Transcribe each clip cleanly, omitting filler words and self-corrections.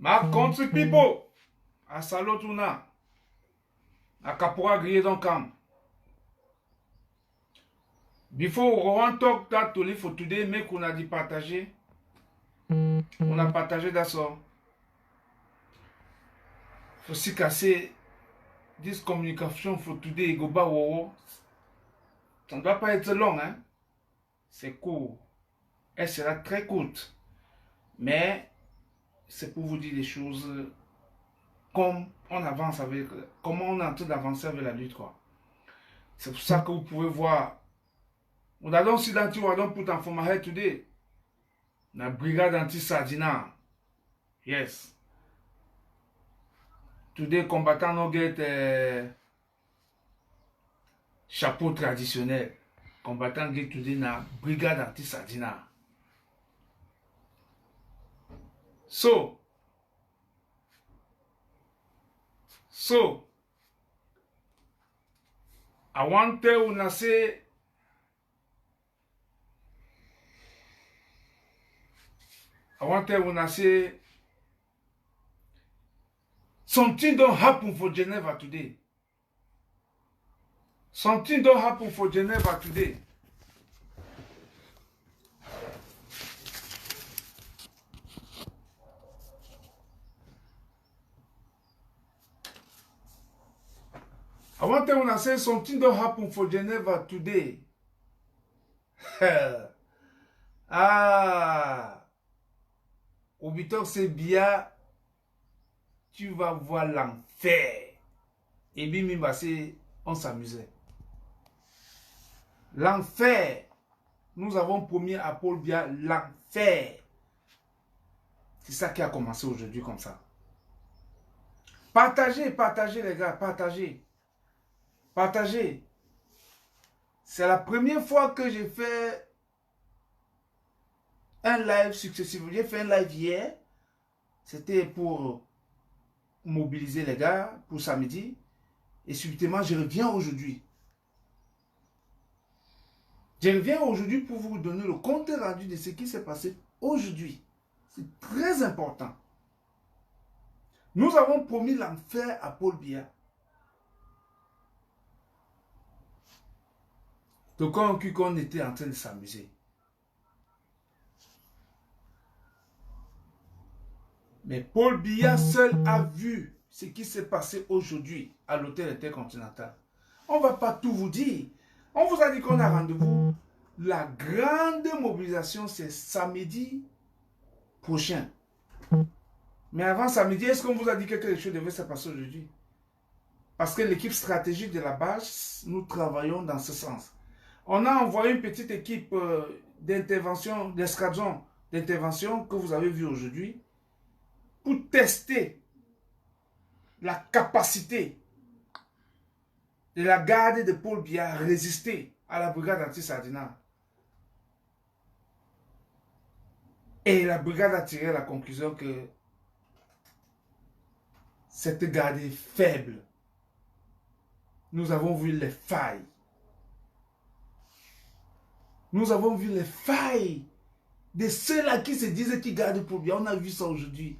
Ma country people, à Salotuna, à Kapura grillé dans camp. Before we want talk that to live for today, mais qu'on a dit partager. On a partagé d'accord. Faut aussi casser this communication for today. Go ba wo. Ça ne doit pas être long, hein. C'est court. Elle sera très courte. Mais c'est pour vous dire des choses comme on avance avec, comment on est en train d'avancer avec la lutte, quoi. C'est pour ça que vous pouvez voir. On a donc identifié pour t'informer today. La brigade anti-Sardina. Yes. Today, combattant no get chapeau traditionnel. Combattant get today na brigade anti-Sardina. So, I want to una say, something don't happen for Geneva today. Something don't happen for Geneva today. I want to say something don't happen for Geneva today. Obitor c'est bien, tu vas voir l'enfer. Et bien, on s'amusait. L'enfer. Nous avons promis à Paul Biya l'enfer. C'est ça qui a commencé aujourd'hui comme ça. Partagez les gars, partagez. Partagez. C'est la première fois que j'ai fait un live successif. J'ai fait un live hier. C'était pour mobiliser les gars pour samedi. Et subitement, je reviens aujourd'hui. Je reviens aujourd'hui pour vous donner le compte rendu de ce qui s'est passé aujourd'hui. C'est très important. Nous avons promis l'enfer à Paul Biya. Donc, on était en train de s'amuser. Mais Paul Biya seul a vu ce qui s'est passé aujourd'hui à l'hôtel Intercontinental. On ne va pas tout vous dire. On vous a dit qu'on a rendez-vous. La grande mobilisation, c'est samedi prochain. Mais avant samedi, est-ce qu'on vous a dit que quelque chose devait se passer aujourd'hui? Parce que l'équipe stratégique de la base, nous travaillons dans ce sens. On a envoyé une petite équipe d'intervention, d'escadron d'intervention que vous avez vu aujourd'hui pour tester la capacité de la garde de Paul Biya à résister à la brigade anti-Sardina. Et la brigade a tiré la conclusion que cette garde est faible. Nous avons vu les failles. Nous avons vu les failles de ceux-là qui se disent qu'ils gardent Paul Biya. On a vu ça aujourd'hui.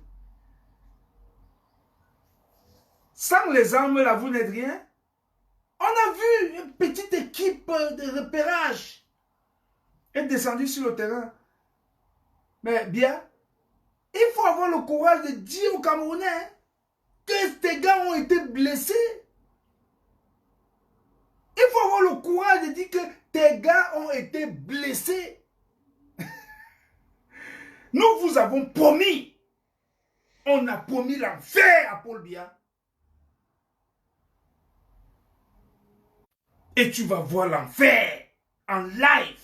Sans les armes, là, vous n'êtes rien. On a vu une petite équipe de repérage être descendue sur le terrain. Mais bien, il faut avoir le courage de dire aux Camerounais que ces gars ont été blessés. Il faut avoir le courage de dire que tes gars ont été blessés. Nous vous avons promis. On a promis l'enfer à Paul Biya. Et tu vas voir l'enfer en live.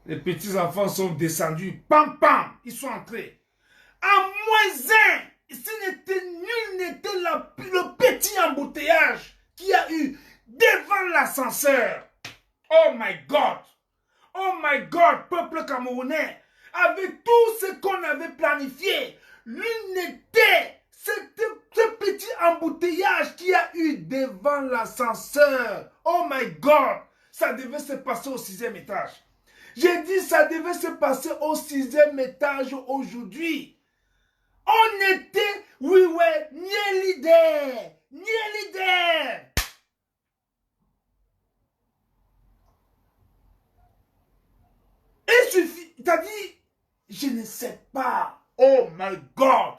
Les petits enfants sont descendus. Pam pam. Ils sont entrés. En moins un. Nul n'était le petit embouteillage qu'il y a eu devant l'ascenseur. Oh my God. Oh my God, peuple camerounais. Avec tout ce qu'on avait planifié, l'une n'était ce petit embouteillage qu'il y a eu devant l'ascenseur. Oh my God. ça devait se passer au 6e étage. J'ai dit ça devait se passer au 6e étage aujourd'hui. On était, oui, ouais, ni leader, ni leader. Il suffit, t'as dit, je ne sais pas. Oh my God.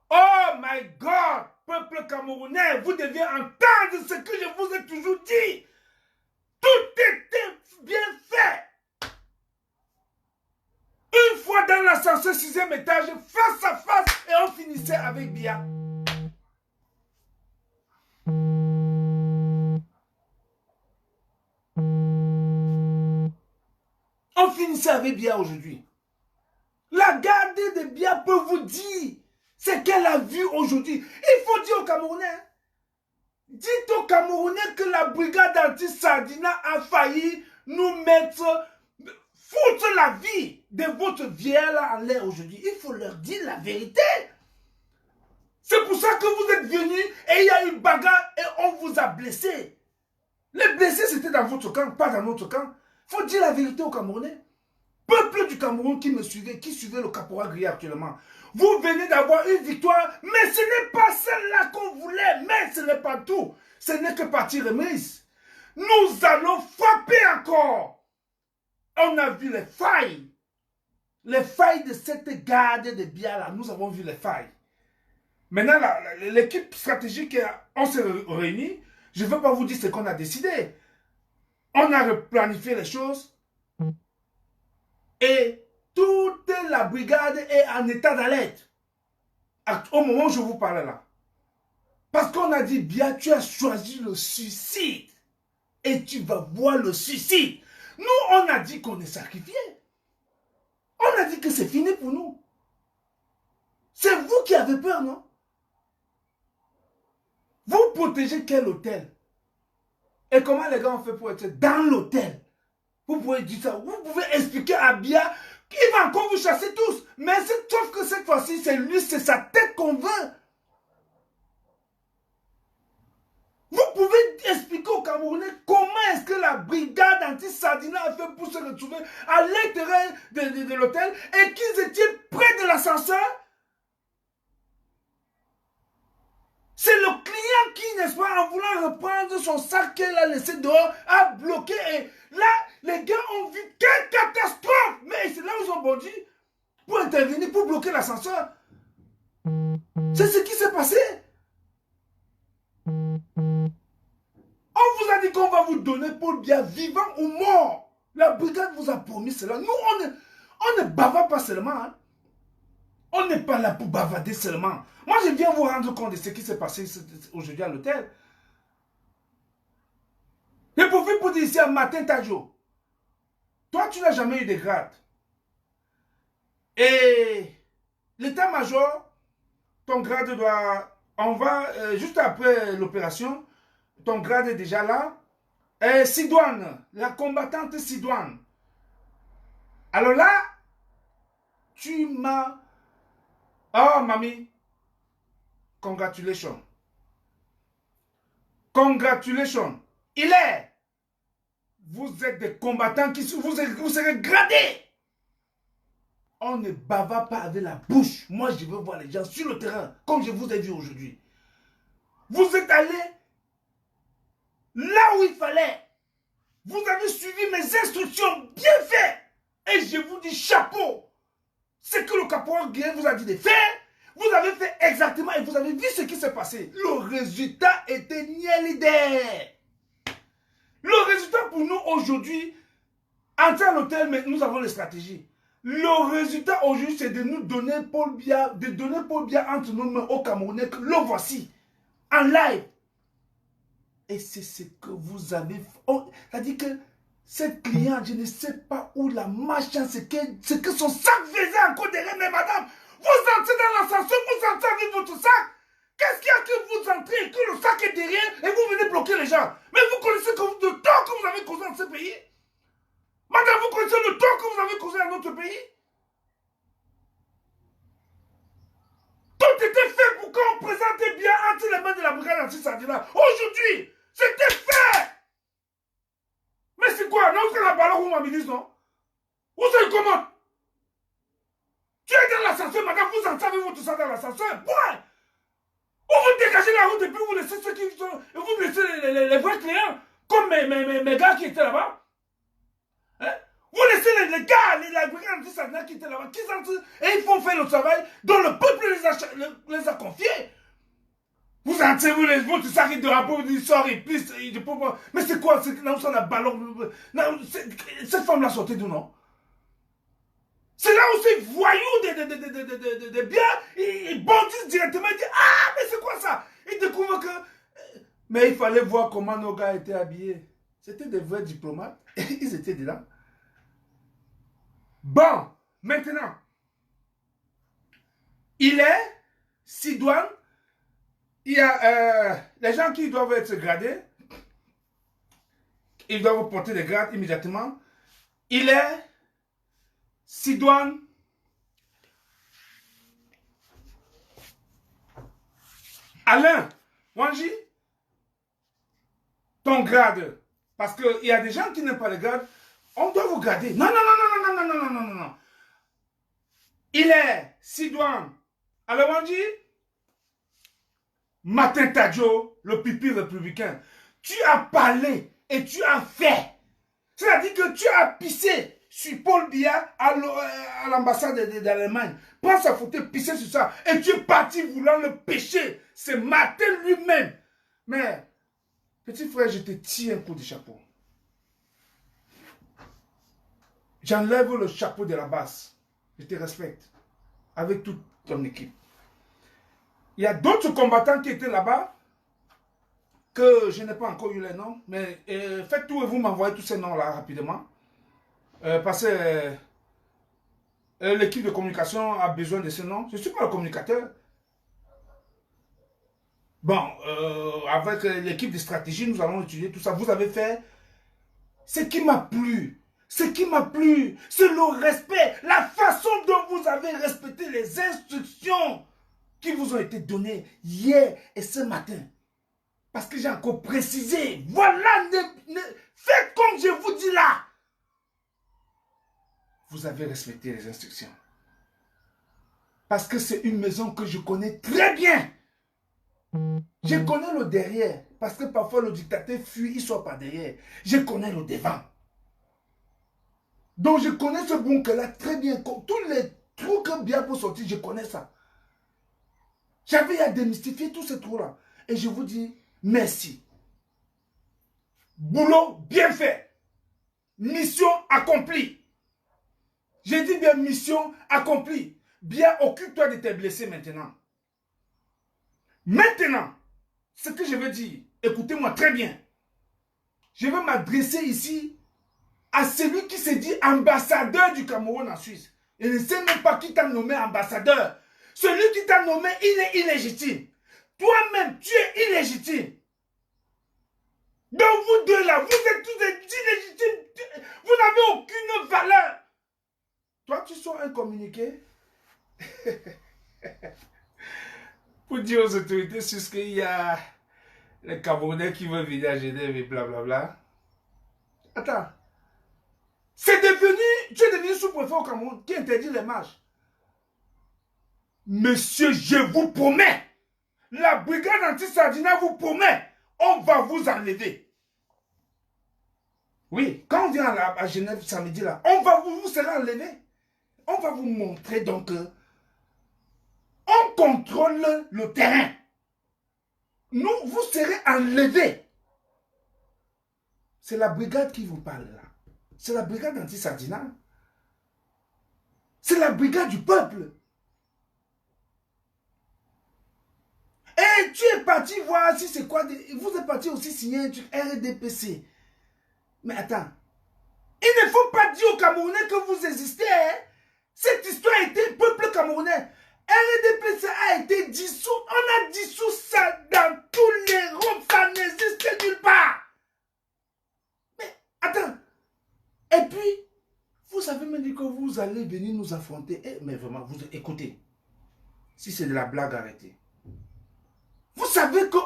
Oh my God. Peuple camerounais, vous devez entendre ce que je vous ai toujours dit. Tout était bien fait. Une fois dans l'ascenseur 6e étage, face à face, et on finissait avec Bia. On finissait avec Bia aujourd'hui. La gardée de Bia peut vous dire ce qu'elle a vu aujourd'hui. Il faut dire aux Camerounais. Dites aux Camerounais que la brigade anti-Sardina a failli nous mettre, foutre la vie de votre vieille en l'air aujourd'hui. Il faut leur dire la vérité. C'est pour ça que vous êtes venus et il y a eu bagarre et on vous a blessé. Les blessés, c'était dans votre camp, pas dans notre camp. Il faut dire la vérité aux Camerounais. Peuple du Cameroun qui me suivait, qui suivait le caporal Gris actuellement. Vous venez d'avoir une victoire, mais ce n'est pas celle-là qu'on voulait. Mais ce n'est pas tout. Ce n'est que partie remise. Nous allons frapper encore. On a vu les failles. Les failles de cette garde de Bia-là. Nous avons vu les failles. Maintenant, l'équipe stratégique, on s'est réunis. Je ne veux pas vous dire ce qu'on a décidé. On a replanifié les choses. Et toute la brigade est en état d'alerte. Au moment où je vous parle là. Parce qu'on a dit, bien, tu as choisi le suicide. Et tu vas voir le suicide. Nous, on a dit qu'on est sacrifié. On a dit que c'est fini pour nous. C'est vous qui avez peur, non? Vous protégez quel hôtel? Et comment les gars ont fait pour être dans l'hôtel? Vous pouvez dire ça. Vous pouvez expliquer à Bia qu'il va encore vous chasser tous. Mais sauf que cette fois-ci, c'est lui, c'est sa tête qu'on veut. Vous pouvez expliquer aux Camerounais comment est-ce que la brigade anti-Sardina a fait pour se retrouver à l'intérieur de l'hôtel et qu'ils étaient près de l'ascenseur. C'est le client qui, n'est-ce pas, en voulant reprendre son sac qu'elle a laissé dehors, a bloqué. Et là, les gars ont vu quelle catastrophe. Mais c'est là où ils ont bondi pour intervenir, pour bloquer l'ascenseur. C'est ce qui s'est passé. On vous a dit qu'on va vous donner Paul Biya vivant ou mort. La brigade vous a promis cela. Nous, on ne bavard pas seulement. Hein. On n'est pas là pour bavarder seulement. Moi, je viens vous rendre compte de ce qui s'est passé aujourd'hui à l'hôtel. Je profite pour dire ici à Martin Tadjo. Toi, tu n'as jamais eu de grade. Et l'état-major, ton grade doit... On va, juste après l'opération, ton grade est déjà là. Et Sidoine, la combattante Sidoine. Alors là, tu m'as... Oh, mamie, congratulations. Congratulations. Il est. Vous êtes des combattants qui vous serez gradés. On ne bavard pas avec la bouche. Moi, je veux voir les gens sur le terrain, comme je vous ai vu aujourd'hui. Vous êtes allés là où il fallait. Vous avez suivi mes instructions bien faites. Et je vous dis chapeau. Ce que le caporal Gué vous a dit de faire, vous avez fait exactement et vous avez vu ce qui s'est passé. Le résultat était niais. Le résultat pour nous aujourd'hui, entrer à l'hôtel, mais nous avons les stratégies. Le résultat aujourd'hui, c'est de nous donner Paul Biya, de donner Paul Biya entre nos mains au Camerounais. Le voici, en live. Et c'est ce que vous avez fait. C'est-à-dire que cette cliente, je ne sais pas où la machin, ce que son sac faisait encore derrière. Mais madame, vous entrez dans l'ascenseur, vous entrez avec votre sac. Qu'est-ce qu'il y a que vous entrez, que le sac est derrière et vous venez bloquer les gens? Mais vous connaissez le temps que vous avez causé dans ce pays? Madame, vous connaissez le temps que vous avez causé dans notre pays? Tout était fait pour qu'on présente bien entre les mains de la brigade anti-Sardina. Aujourd'hui, c'était fait. Mais alors vous m'amusez, non? Vous savez comment? Tu es dans l'ascenseur, madame, vous en savez votre sang dans l'ascenseur. Point! Ou vous dégagez la route et puis vous laissez ceux qui sont. Vous laissez les vrais clients, comme mes gars qui étaient là-bas. Hein? Vous laissez les gars, les brigades anti-Sadina qui étaient là-bas, qui sont et ils font faire le travail dont le peuple les a confiés. Vous entrez, votre sac de rapport, il sort, il plisse, mais c'est quoi? Là où ça la ballon. Cette femme-là sortait d'où, non? C'est là où ces voyous de biens, ils bondissent directement, ils disent ah, mais c'est quoi ça? Ils découvrent que. Mais il fallait voir comment nos gars étaient habillés. C'était des vrais diplomates. Ils étaient dedans. Bon, maintenant, il est Sidoine. Il y a les gens qui doivent être gradés. Ils doivent porter des grades immédiatement. Il est Sidoine Alain Wanji, ton grade. Parce qu'il y a des gens qui n'aiment pas les grades. On doit vous garder. Non, non, non, non, non, non, non, non, non, non. Il est Sidoine Alain Wanji, Martin Tadjo, le pipi républicain. Tu as parlé et tu as fait. C'est-à-dire que tu as pissé sur Paul Biya à l'ambassade d'Allemagne. Prends sa photo, pisser sur ça. Et tu es parti voulant le pécher. C'est Martin lui-même. Mais, petit frère, je te tire un coup de chapeau. J'enlève le chapeau de la base. Je te respecte. Avec toute ton équipe. Il y a d'autres combattants qui étaient là-bas. Que je n'ai pas encore eu les noms. Mais faites tout et vous m'envoyez tous ces noms-là rapidement. Parce que l'équipe de communication a besoin de ces noms. Je ne suis pas le communicateur. Bon, avec l'équipe de stratégie, nous allons étudier tout ça. Vous avez fait ce qui m'a plu. Ce qui m'a plu, c'est le respect, la façon dont vous avez respecté les instructions qui vous ont été données hier et ce matin. Parce que j'ai encore précisé. Voilà, faites comme je vous dis là. Vous avez respecté les instructions. Parce que c'est une maison que je connais très bien. Je connais le derrière. Parce que parfois le dictateur fuit, il sort par derrière. Je connais le devant. Donc je connais ce bunker-là très bien. Tous les trous que bien pour sortir, je connais ça. J'avais à démystifier tous ces trous-là. Et je vous dis merci. Boulot bien fait. Mission accomplie. J'ai dit bien mission accomplie. Bien, occupe-toi de tes blessés maintenant. Maintenant, ce que je veux dire, écoutez-moi très bien. Je veux m'adresser ici à celui qui se dit ambassadeur du Cameroun en Suisse. Il ne sait même pas qui t'a nommé ambassadeur. Celui qui t'a nommé, il est illégitime. Toi-même, tu es illégitime. Donc vous deux là, vous êtes tous des illégitimes. Vous n'avez aucune valeur. Toi, tu sors un communiqué pour dire aux autorités sur ce qu'il y a les Camerounais qui veulent venir à Genève et blablabla. Attends. Tu es devenu sous-préfet au Cameroun qui interdit les marches. Monsieur, je vous promets, la brigade anti-Sadina vous promet, on va vous enlever. Oui, quand on vient à Genève samedi là, vous serez enlevé. On va vous montrer donc on contrôle le terrain. Nous, vous serez enlevés. C'est la brigade qui vous parle là. C'est la brigade anti-Sadina. C'est la brigade du peuple. Et tu es parti voir si c'est quoi. Vous êtes parti aussi signer un truc RDPC. Mais attends. Il ne faut pas dire aux Camerounais que vous existez. Hein? Cette histoire a été peuple camerounais. RDPC a été dissous. On a dissous ça dans tous les ronds. Ça n'existe nulle part. Mais attends. Et puis, vous avez même dit que vous allez venir nous affronter. Mais vraiment, vous écoutez. Si c'est de la blague, arrêtez. Vous savez que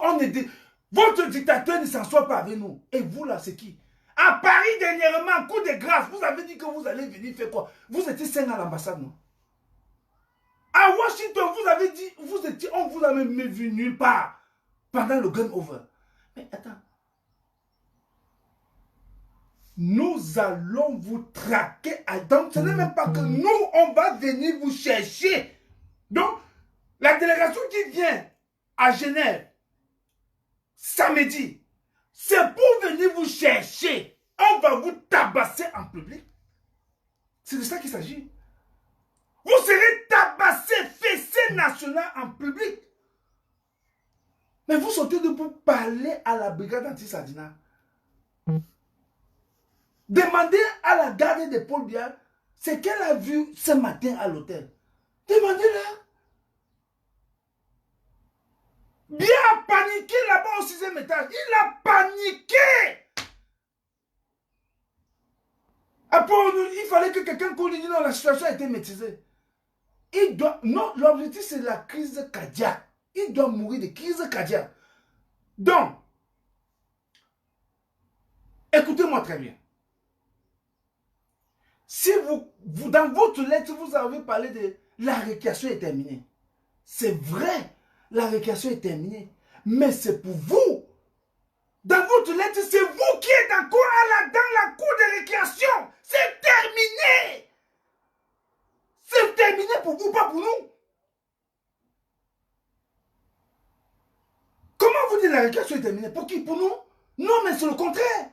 votre dictateur ne s'en sort pas avec nous. Et vous là, c'est qui? À Paris, dernièrement, coup de grâce, vous avez dit que vous allez venir faire quoi? Vous étiez 5 à l'ambassade, non? À Washington, vous avez dit, on vous a même vu nulle part pendant le game over. Mais attends. Nous allons vous traquer. Donc, ce n'est même pas que nous, on va venir vous chercher. Donc, la délégation qui vient à Genève, samedi, c'est pour venir vous chercher. On va vous tabasser en public. C'est de ça qu'il s'agit. Vous serez tabassé, fessé national en public. Mais vous sortez de pour parler à la brigade anti-Sardina. Demandez à la garde de Paul Biya ce qu'elle a vu ce matin à l'hôtel. Demandez-la. Biya a paniqué là-bas au 6e étage. Il a paniqué. Après, il fallait que quelqu'un lui dise non, la situation a été maîtrisée. Non, l'objectif c'est la crise cardiaque. Il doit mourir de crise cardiaque. Donc, écoutez-moi très bien. Si vous, dans votre lettre, vous avez parlé de la récréation est terminée. C'est vrai, la récréation est terminée. Mais c'est pour vous. Dans votre lettre, c'est vous qui êtes encore dans la cour de récréation. C'est terminé. C'est terminé pour vous, pas pour nous. Comment vous dites la récréation est terminée? Pour qui? Pour nous? Non, mais c'est le contraire.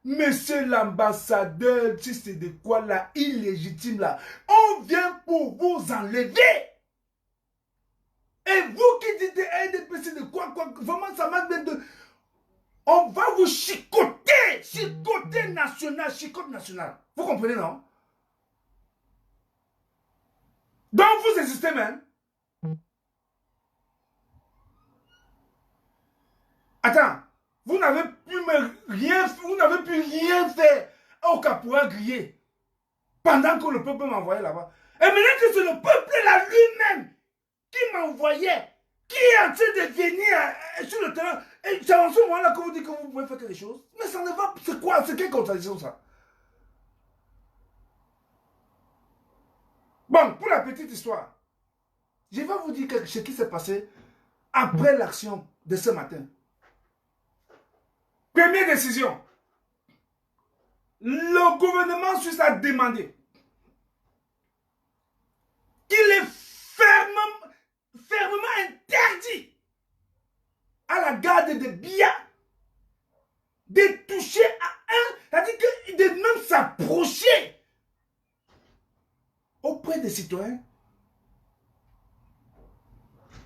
Monsieur l'ambassadeur, si c'est de quoi là, illégitime là, on vient pour vous enlever. Et vous qui dites RDPC de quoi, vraiment ça m'a même de... On va vous chicoter, chicoter national, chicote national. Vous comprenez, non? Donc vous existez même. Attends, vous n'avez plus rien fait au Capoura grillé pendant que le peuple m'envoyait là-bas. Et maintenant que c'est le peuple là lui-même qui m'envoyait, qui est en train de venir sur le terrain, et c'est en ce moment-là que vous dites que vous pouvez faire quelque chose. Mais ça ne va pas. C'est quoi? C'est quelle contradiction ça? Bon, pour la petite histoire, je vais vous dire ce qui s'est passé après l'action de ce matin. Première décision. Le gouvernement suisse a demandé qu'il est fermement interdit à la garde de Biya de toucher à c'est-à-dire de même s'approcher auprès des citoyens.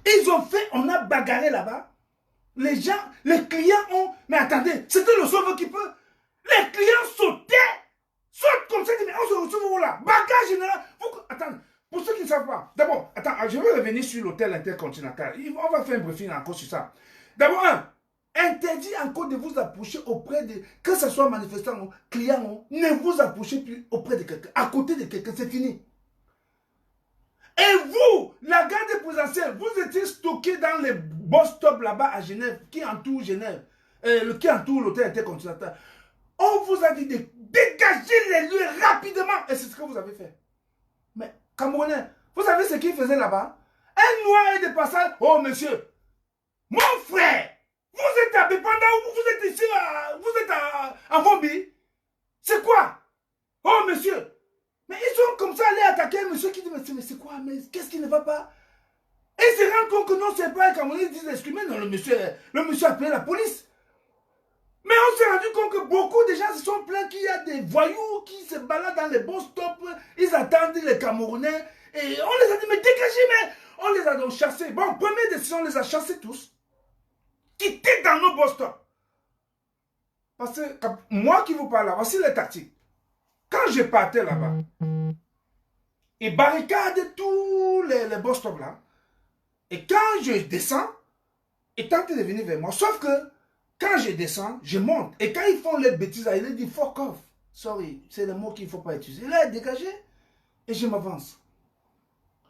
Ils ont fait, on a bagarré là-bas. Les gens, les clients ont... Mais attendez, c'était le sauveur qui peut. Les clients sautent comme ça, mais on se retrouve où là? Bagarre général. Attends, pour ceux qui ne savent pas, d'abord, attends, je vais revenir sur l'hôtel intercontinental. On va faire un briefing encore sur ça. D'abord, interdit encore de vous approcher auprès de... Que ce soit manifestant ou client, ne vous approchez plus auprès de quelqu'un. À côté de quelqu'un, c'est fini. Et vous, la garde présidentielle, vous étiez stocké dans les bus stop là-bas à Genève, qui entoure Genève, qui entoure l'hôtel intercontinental. On vous a dit de dégager les lieux rapidement. Et c'est ce que vous avez fait. Mais, Camerounais, vous savez ce qu'ils faisaient là-bas? Un noir est de passage. Oh, monsieur, mon frère, vous êtes à Bépanda, vous êtes ici, vous êtes à Vombi. C'est quoi? Oh, monsieur. Mais ils sont comme ça allés attaquer un monsieur qui dit mais c'est quoi? Mais qu'est-ce qui ne va pas? Et ils se rendent compte que non, c'est pas un Camerounais, ils disent excusez, non, le monsieur a appelé la police. Mais on s'est rendu compte que beaucoup de gens se sont plaints qu'il y a des voyous qui se baladent dans les bus stops, ils attendent les Camerounais, et on les a dit mais dégagez, mais on les a donc chassés. Bon, première décision, on les a chassés tous. Quittez dans nos bus stops. Parce que moi qui vous parle là, voici les tactiques. Quand je partais là-bas, ils barricadent tous les bus stops là. Et quand je descends, ils tentent de venir vers moi. Sauf que quand je descends, je monte. Et quand ils font les bêtises, ils disent fuck off. Sorry, c'est le mot qu'il ne faut pas utiliser. Là, dégagé et je m'avance.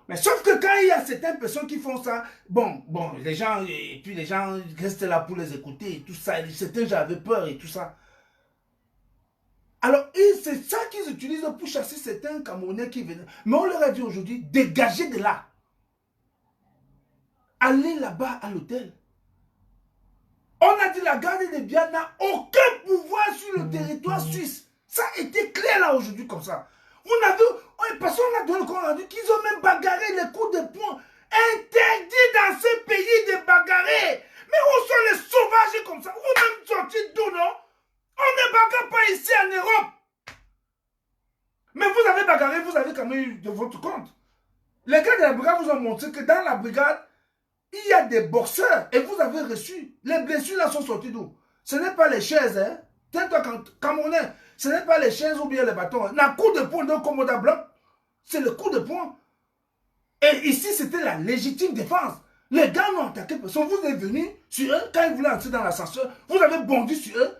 Mais sauf que quand il y a certaines personnes qui font ça, bon, les gens restent là pour les écouter et tout ça. Certains, j'avais peur et tout ça. Alors, c'est ça qu'ils utilisent pour chasser certains Camerounais qui venaient. Mais on leur a dit aujourd'hui, dégagez de là. Allez là-bas à l'hôtel. On a dit la garde des biens n'a aucun pouvoir sur le territoire suisse. Ça a été clair là aujourd'hui comme ça. Vous n'avez, parce qu'on a donné le compte rendu qu'ils ont même bagarré les coups de poing. Interdit dans ce pays de bagarrer. Mais où sont les sauvages comme ça? Vous-même sortis d'où, non? On ne bagarre pas ici en Europe. Mais vous avez bagarré, vous avez quand même eu de votre compte. Les gars de la brigade vous ont montré que dans la brigade, il y a des boxeurs et vous avez reçu. Les blessures là sont sorties d'où? Ce n'est pas les chaises, hein? Tiens-toi, Camerounais, ce n'est pas les chaises ou bien les bâtons. Hein? La coup de poing d'un commandant blanc, c'est le coup de poing. Et ici, c'était la légitime défense. Les gars n'ont attaqué personne. Vous êtes venus sur eux, quand ils voulaient entrer dans l'ascenseur, vous avez bondi sur eux.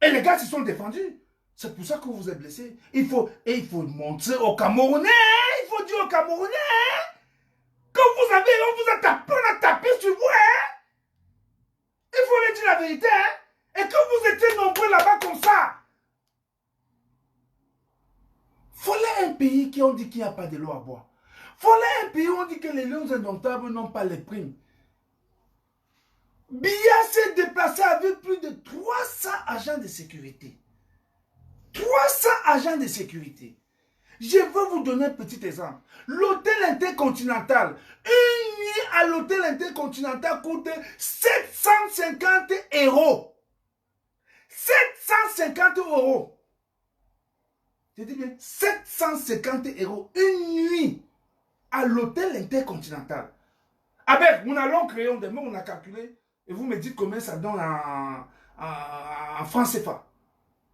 Et les gars se sont défendus. C'est pour ça que vous vous êtes blessés. Il faut montrer aux Camerounais, il faut dire aux Camerounais, que vous avez, on a tapé sur vous, hein? Il faut leur dire la vérité, hein? Et que vous étiez nombreux là-bas comme ça. Voilà un pays qui ont dit qu'il n'y a pas de l'eau à boire. Voilà un pays où on dit que les lions indomptables n'ont pas les primes. Biya s'est déplacé avec plus de 300 agents de sécurité. 300 agents de sécurité. Je vais vous donner un petit exemple. L'hôtel intercontinental, une nuit à l'hôtel intercontinental coûte 750 €. 750 €. Je dis bien 750 €. Une nuit à l'hôtel intercontinental. Avec, nous allons créer un démon, on a calculé. Et vous me dites combien ça donne en francs CFA.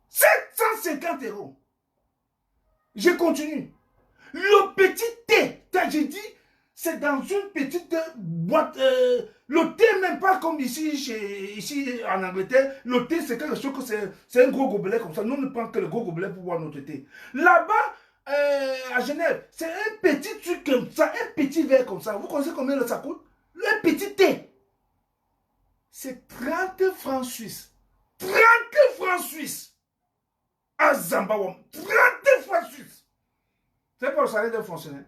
750 €. Je continue. Le petit thé, j'ai dit, c'est dans une petite boîte. Le thé, même pas comme ici en Angleterre. Le thé, c'est quelque chose que c'est un gros gobelet comme ça. Nous ne prenons que le gros gobelet pour boire notre thé. Là-bas, à Genève, c'est un petit truc comme ça, un petit verre comme ça. Vous connaissez combien ça coûte? Le petit thé. C'est 30 francs suisses. 30 francs suisses. À Zambawam. 30 francs suisses. Ce n'est pas le salaire d'un fonctionnaire.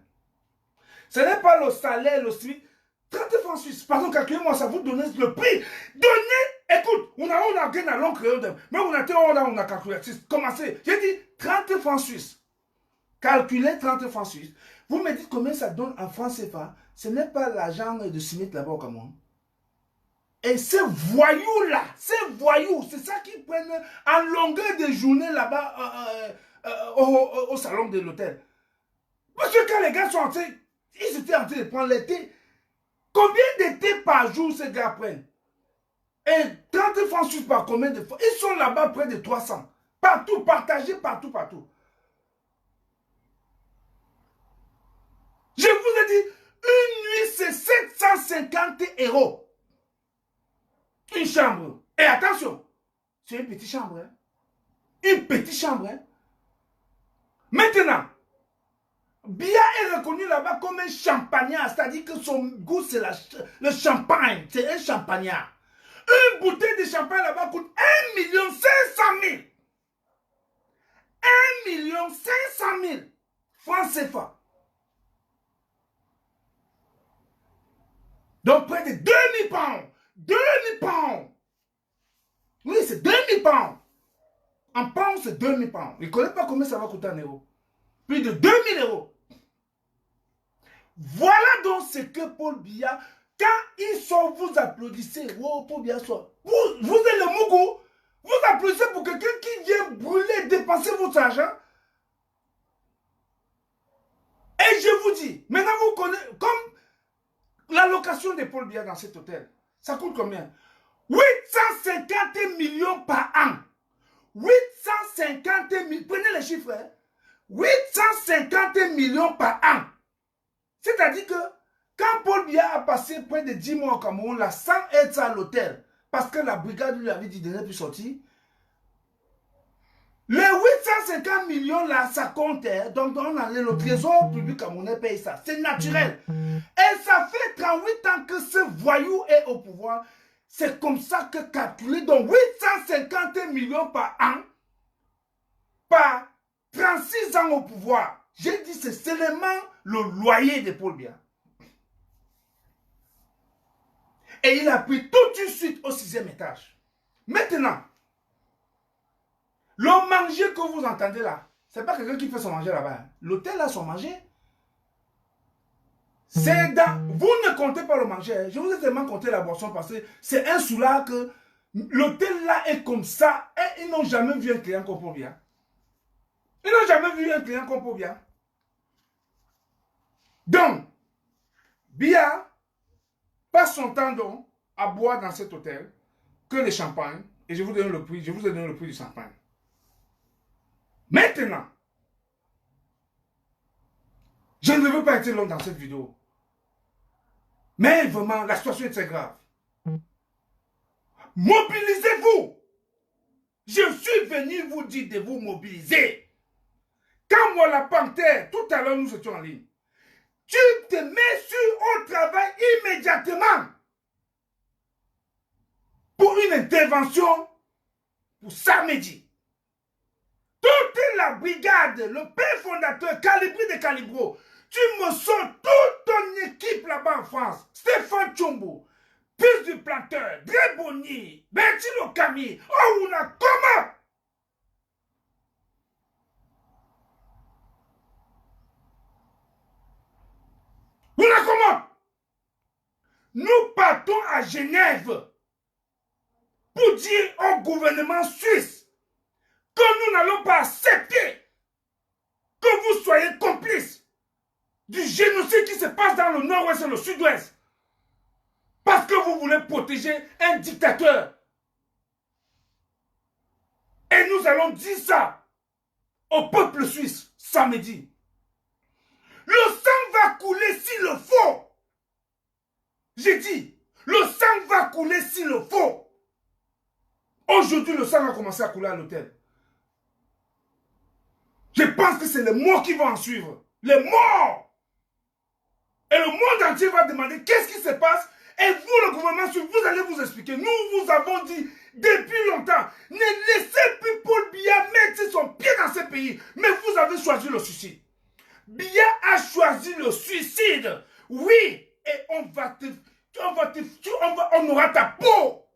Ce n'est pas le salaire, le SMIC. 30 francs suisses. Pardon, calculez-moi ça, vous donnez le prix. Donnez, écoute, on a gagné à long créole, mais on a calculé. Commencez. J'ai dit 30 francs suisses. Calculez 30 francs suisses. Vous me dites combien ça donne en francs CFA. Ce n'est pas l'argent de SMIC là-bas au Cameroun. Et ces voyous-là, c'est ça qu'ils prennent en longueur de journée là-bas au salon de l'hôtel. Parce que quand les gars sont entrés, ils étaient en train de prendre les thés. Combien de thés par jour ces gars prennent? Et 30 francs suisses par combien de fois? Ils sont là-bas près de 300. Partout, partagés, partout. Je vous ai dit, une nuit, c'est 750 €. Une chambre. Et attention, c'est une petite chambre. Hein? Une petite chambre. Hein? Maintenant, Biya est reconnu là-bas comme un champagnard, c'est-à-dire que son goût c'est le champagne, c'est un champagnard. Une bouteille de champagne là-bas coûte 1 500 000. 1 500 000 francs CFA. Donc près de 2000 pounds. 2000 pounds. Oui, c'est 2000 pounds. En pounds, c'est 2000 pounds. Il ne connaît pas combien ça va coûter en euros. Plus de 2000 €. Voilà donc ce que Paul Biya, quand ils sont, vous applaudissez. Oh, Paul Biya sort. Vous êtes le Mougou. Vous applaudissez pour quelqu'un qui vient brûler, dépenser votre argent. Et je vous dis, maintenant vous connaissez, comme la location de Paul Biya dans cet hôtel, ça coûte combien? 850 millions par an. 850 000, prenez les chiffres, hein? 850 millions par an. C'est-à-dire que quand Paul Biya a passé près de 10 mois au Cameroun, là, sans être à l'hôtel, parce que la brigade lui avait dit de ne plus sortir, les 850 millions là, ça compte. Hein? Donc le trésor public camerounais paye ça. C'est naturel. Et ça fait 38 ans que ce voyou est au pouvoir. C'est comme ça que calculé. Donc 850 millions par an. 6 ans au pouvoir. J'ai dit c'est seulement le loyer de Paul Biya. Et il a pris tout de suite au 6e étage. Maintenant, le manger que vous entendez là, c'est pas quelqu'un qui fait son manger là-bas. L'hôtel a son manger. C'est dans... Vous ne comptez pas le manger. Je vous ai tellement compté la boisson parce que c'est un soulard que l'hôtel là est comme ça et ils n'ont jamais vu un client comme Paul Biya. Ils n'ont jamais vu un client comme Paul Biya. Donc, Biya passe son temps donc à boire dans cet hôtel que le champagne. Et je vous donne le prix, je vous ai donné le prix du champagne. Maintenant, je ne veux pas être long dans cette vidéo. Mais vraiment, la situation est très grave. Mobilisez-vous. Je suis venu vous dire de vous mobiliser. Quand moi, la panthère, tout à l'heure, nous étions en ligne, tu te mets au travail immédiatement pour une intervention pour samedi. Toute la brigade, le père fondateur, Calibri de Calibro, tu me sors toute ton équipe là-bas en France. Stéphane Tchombo, Pils du Planteur, Dreboni, Bertino Camille, oh, on a comment? On a comment? Nous partons à Genève pour dire au gouvernement suisse que nous n'allons pas accepter que vous soyez complices du génocide qui se passe dans le nord-ouest et le sud-ouest. Parce que vous voulez protéger un dictateur. Et nous allons dire ça au peuple suisse samedi. Le sang va couler s'il le faut. J'ai dit, le sang va couler s'il le faut. Aujourd'hui, le sang a commencé à couler à l'hôtel. Je pense que c'est les morts qui vont en suivre. Les morts. Et le monde entier va demander qu'est-ce qui se passe. Et vous, le gouvernement suisse, vous allez vous expliquer. Nous vous avons dit depuis longtemps, ne laissez plus Paul Biya mettre son pied dans ce pays. Mais vous avez choisi le suicide. Biya a choisi le suicide. Oui. Et on aura ta peau.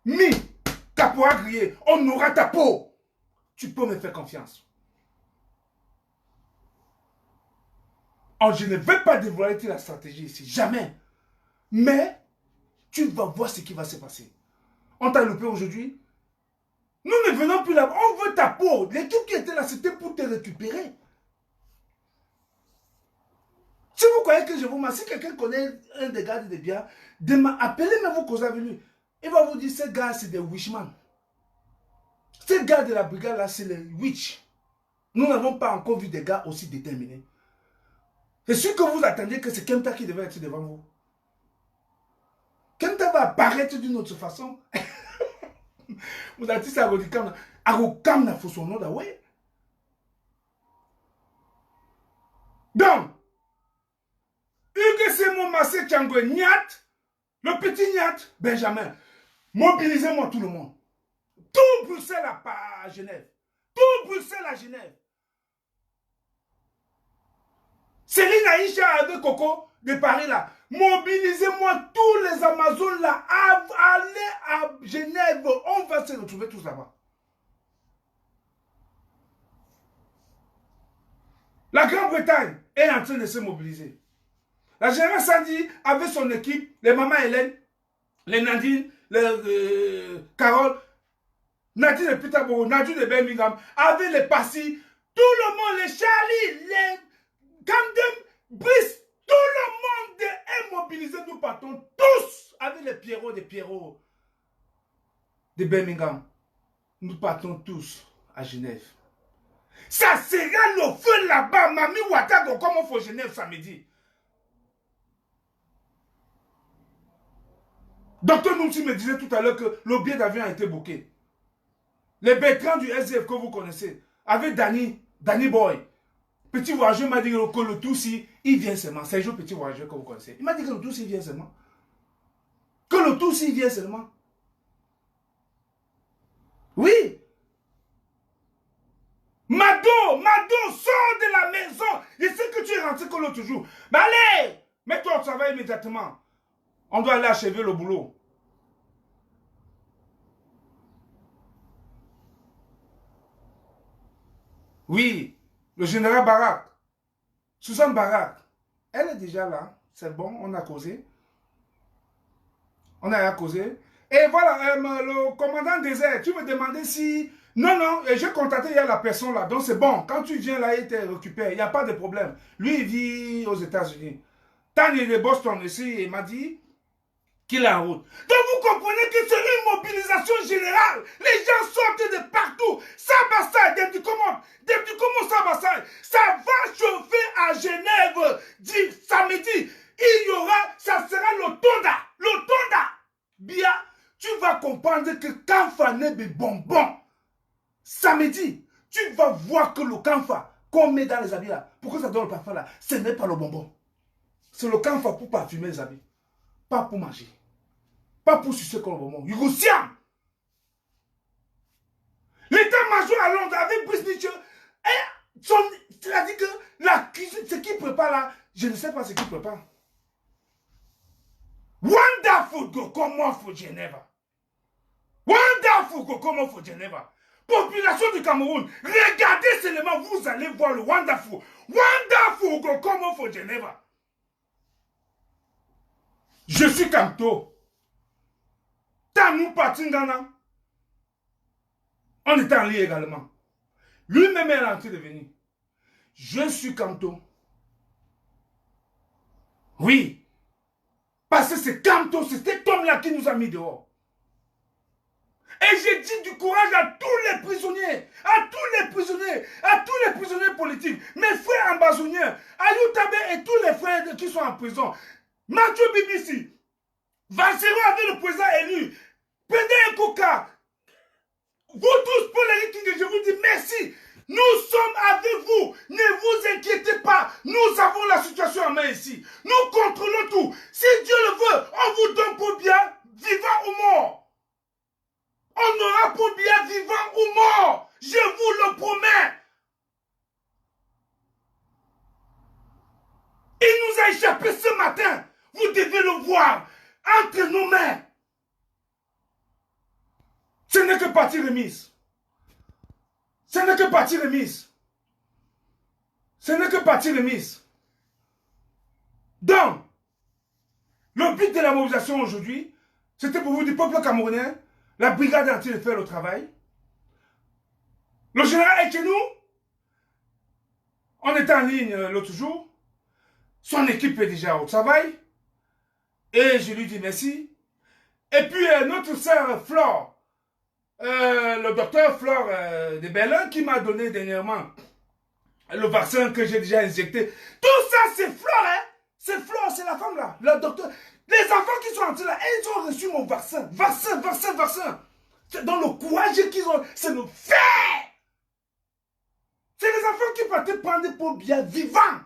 Mi, caporal grillé, on aura ta peau. Tu peux me faire confiance. Alors, je ne vais pas dévoiler la stratégie ici, jamais. Mais, tu vas voir ce qui va se passer. On t'a loupé aujourd'hui. Nous ne venons plus là. On veut ta peau. L'équipe qui était là, c'était pour te récupérer. Si vous croyez que je vous mens, si quelqu'un connaît un des gars de Biya, appelez-moi vos causes avenues. Il va vous dire, ces gars, c'est des wishman. Ces gars de la brigade là, c'est les witch. Nous n'avons pas encore vu des gars aussi déterminés. C'est sûr que vous attendez que c'est Kemta qui devait être devant vous. Kemta va apparaître d'une autre façon. Vous avez dit ça à Rodikam. Arokam n'a fait son nom d'Aoué. Donc, Hugues Semo Massé Tchangwe Nyat, le petit Nyat, Benjamin, mobilisez-moi tout le monde. Tout Bruxelles à Genève. Tout Bruxelles à Genève. Céline Aïcha avec Coco de Paris là. Mobilisez-moi tous les Amazones là. Allez à Genève. On va se retrouver tous là-bas. La Grande-Bretagne est en train de se mobiliser. La générale Sandy avec son équipe, les mamans Hélène, les Nadine, les Carole, Nadine de Peterborough, Nadine de Birmingham, avec les Passy, tout le monde, les Charlie, les Camden, Brice, tout le monde est mobilisé. Nous partons tous avec les Pierrots de Birmingham. Nous partons tous à Genève. Ça sera le feu là-bas, Mami Ouattara, comme on fait Genève samedi. Docteur Noumsi me disait tout à l'heure que le billet d'avion a été booké. Les Bertrand du SDF que vous connaissez, avec Danny Boy, petit voyageur m'a dit que le Toussi, il vient seulement. C'est un petit voyageur que vous connaissez. Il m'a dit que le Toussi vient seulement. Que le Toussi vient seulement. Oui. Je sais que tu es rentré comme l'autre jour. Mais allez, mets-toi au travail immédiatement. On doit aller achever le boulot. Oui, le général Barak, Suzanne Barak, elle est déjà là. C'est bon, on a causé. On a causé. Et voilà, le commandant désert, tu me demandais si... Non, non, j'ai contacté hier la personne là. Donc c'est bon, quand tu viens là, il te récupère. Il n'y a pas de problème. Lui, il vit aux États-Unis. Tani de Boston ici, il m'a dit qu'il est en route. Donc vous comprenez que c'est une mobilisation générale. Les gens sortent de partout. Sabassay, depuis comment Sabassay, ça va chauffer à Genève samedi. Il y aura, ça sera l'Otonda. L'Otonda. Bien, tu vas comprendre que Kanfa n'est pas bonbon. Samedi, tu vas voir que le Kanfa qu'on met dans les habits là, pourquoi ça donne le parfum là, ce n'est pas le bonbon. C'est le Kanfa pour parfumer les habits. Pas pour manger. Pas pour sucer comme le bonbon. Yougossian. L'état-major à Londres avec Brice Nietzsche, c'est-à-dire que la cuisine, ce qu'il prépare là, je ne sais pas ce qu'il prépare. Wonderful go come off for Geneva. Wonderful go come off for Geneva. Population du Cameroun, regardez seulement, vous allez voir le Wonderful. Wonderful go come off for Geneva. Je suis Kanto. Tanou Patingana. On est en lien également. Lui-même est rentré de venir. Je suis Kanto. Oui. Parce que c'est Kanto, c'est cet homme-là qui nous a mis dehors. Et j'ai dit du courage à tous les prisonniers, à tous les prisonniers politiques, mes frères ambassadeurs, Ayou Tabé et tous les frères qui sont en prison. Mathieu Bibissi, Vassero avec le président élu, Pédé Kouka, vous tous pour les je vous dis merci. Nous sommes avec vous. Ne vous inquiétez pas. Nous avons la situation en main ici. Nous contrôlons tout. Si Dieu le veut, on vous donne pour bien, vivant ou mort. On aura pour bien, vivant ou mort. Je vous le promets. Il nous a échappé ce matin. Vous devez le voir. Entre nos mains. Ce n'est que partie remise. Ce n'est que partie remise. Ce n'est que partie remise. Donc, le but de la mobilisation aujourd'hui, c'était pour vous du peuple camerounais, la brigade est en train de faire le travail. Le général est chez nous. On était en ligne l'autre jour. Son équipe est déjà au travail. Et je lui dis merci. Et puis notre sœur Flore, le docteur Flore de Berlin qui m'a donné dernièrement le vaccin que j'ai déjà injecté. Tout ça c'est Flore, hein? C'est Flore, c'est la femme là, le docteur. Les enfants qui sont entrés là, ils ont reçu mon vaccin. Vaccin. C'est dans le courage qu'ils ont, c'est le fait. C'est les enfants qui partaient prendre pour bien vivants.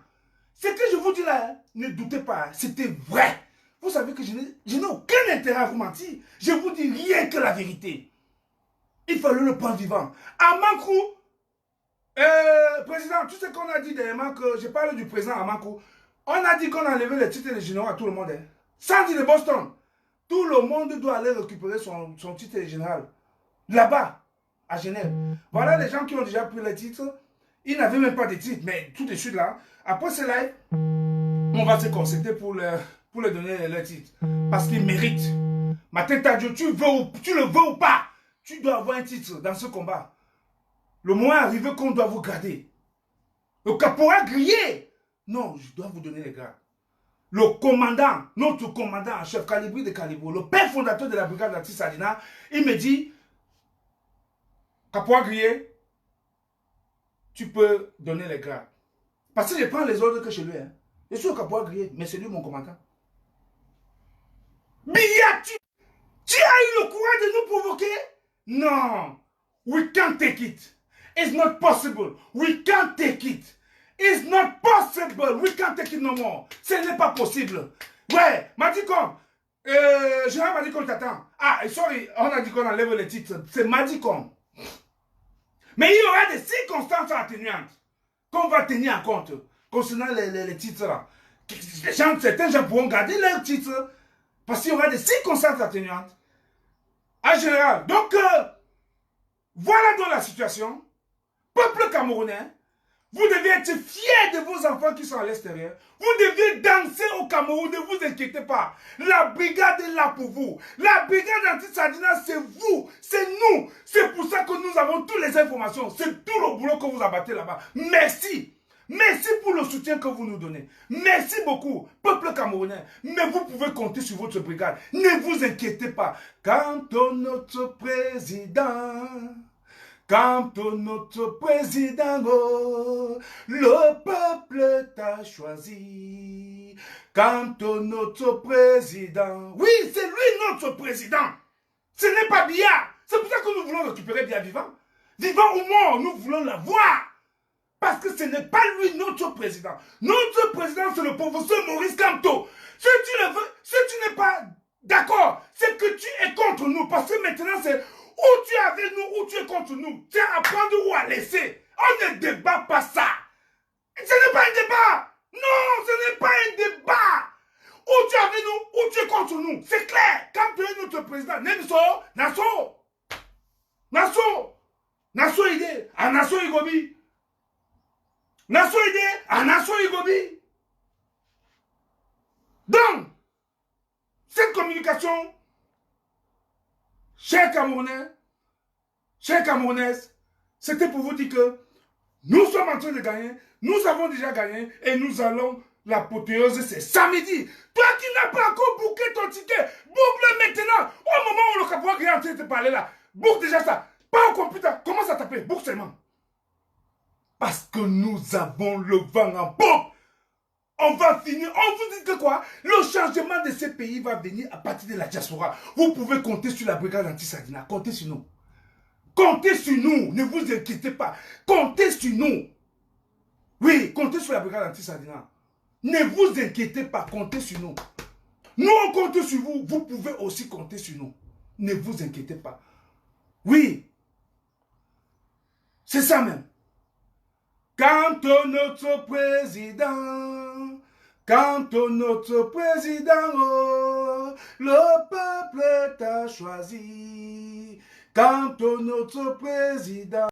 Ce que je vous dis là, hein, ne doutez pas, c'était vrai. Vous savez que je n'ai aucun intérêt à vous mentir. Je vous dis rien que la vérité. Il fallait le prendre vivant. À Mankou, président, tu sais qu'on a dit dernièrement que, je parle du président à Mankou, on a dit qu'on a enlevé les titres de général à tout le monde. Hein. Sans dire de Boston. Tout le monde doit aller récupérer son titre de général. Là-bas, à Genève. Voilà les gens qui ont déjà pris les titres. Ils n'avaient même pas de titres. Mais tout de suite là, après ce live, on va se concerter pour leur donner le titre. parce qu'il mérite. Martin Tadio, tu le veux ou pas, tu dois avoir un titre dans ce combat. Le moment est arrivé qu'on doit vous garder. Le caporal grillé, non, je dois vous donner les grades. Le commandant, notre commandant en chef, Calibri de Calibro, le père fondateur de la brigade d'Atis Sadina, il me dit, caporal grillé, tu peux donner les grades. Parce que je prends les ordres que chez lui. Hein. Je suis le caporal grillé, mais c'est lui mon commandant. Bia, tu as eu le courage de nous provoquer? Non. We can't take it. It's not possible. We can't take it. It's not possible. We can't take it no more. Ce n'est pas possible. Ouais, Madicom. Gérard Madicom t'attend. Ah, sorry, on a dit qu'on enlève les titres. C'est Madicom. Mais il y aura des circonstances atténuantes qu'on va tenir en compte. concernant les titres là. Certains gens pourront garder leurs titres parce qu'il y aura des circonstances atténuantes. En général. Donc, voilà donc la situation. Peuple camerounais, vous devez être fiers de vos enfants qui sont à l'extérieur. Vous devez danser au Cameroun, ne vous inquiétez pas. La brigade est là pour vous. La brigade anti-Sadina, c'est vous, c'est nous. C'est pour ça que nous avons toutes les informations. C'est tout le boulot que vous abattez là-bas. Merci. Merci pour le soutien que vous nous donnez. Merci beaucoup, peuple camerounais. Mais vous pouvez compter sur votre brigade. Ne vous inquiétez pas. Quant au notre président... Quant au notre président, oh, le peuple t'a choisi. Quant au notre président, oui, c'est lui notre président. Ce n'est pas Biya. C'est pour ça que nous voulons récupérer Biya vivant. Vivant ou mort, nous voulons la voir. Parce que ce n'est pas lui notre président. Notre président, c'est le professeur Maurice Kamto. Si tu le veux, si tu n'es pas d'accord, c'est que tu es contre nous. Parce que maintenant, c'est... Ou tu es avec nous, ou tu es contre nous. Tu as à prendre ou à laisser. On ne débat pas ça. Ce n'est pas un débat. Non, ce n'est pas un débat. Ou tu es avec nous, ou tu es contre nous. C'est clair. Quand tu es notre président, Nemso, Nasso Ide, à Nasso Igobi. Nasso Ide, à Nasso Igobi. Donc, cette communication, chers Camerounais, chers Camerounaises, c'était pour vous dire que nous sommes en train de gagner, nous avons déjà gagné et nous allons, l'apothéose, c'est samedi. Toi qui n'as pas encore booké ton ticket, book-le maintenant. Au moment où le caporal est en train de te parler là, book déjà ça. Pas au computer, commence à taper, book seulement. Parce que nous avons le vent en poupe. On va finir, on vous dit que quoi? Le changement de ces pays va venir à partir de la diaspora. Vous pouvez compter sur la brigade anti-Sadina, comptez sur nous. Comptez sur nous, ne vous inquiétez pas. Comptez sur nous. Oui, comptez sur la brigade anti-Sadina. Ne vous inquiétez pas, comptez sur nous. Nous, on compte sur vous, vous pouvez aussi compter sur nous. Ne vous inquiétez pas. Oui, c'est ça même. Quant au notre président, quant au notre président, oh, le peuple t'a choisi. Quant au notre président.